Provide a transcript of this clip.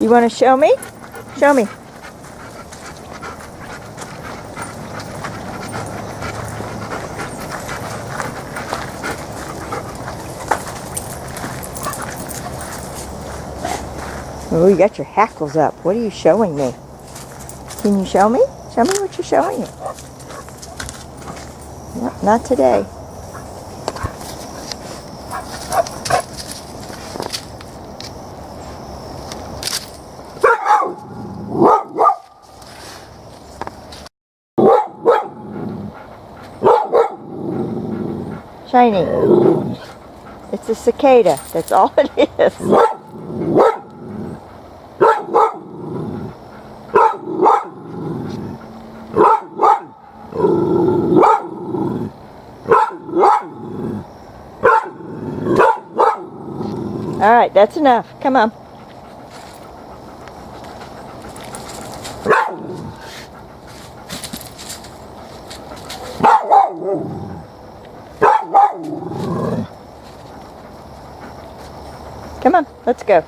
You want to show me? Show me. Oh, you got your hackles up. What are you showing me? Can you show me? Show me what you're showing me. No, not today. Shiny. It's a cicada. That's all it is. All right, that's enough. Come on. Come on, let's go.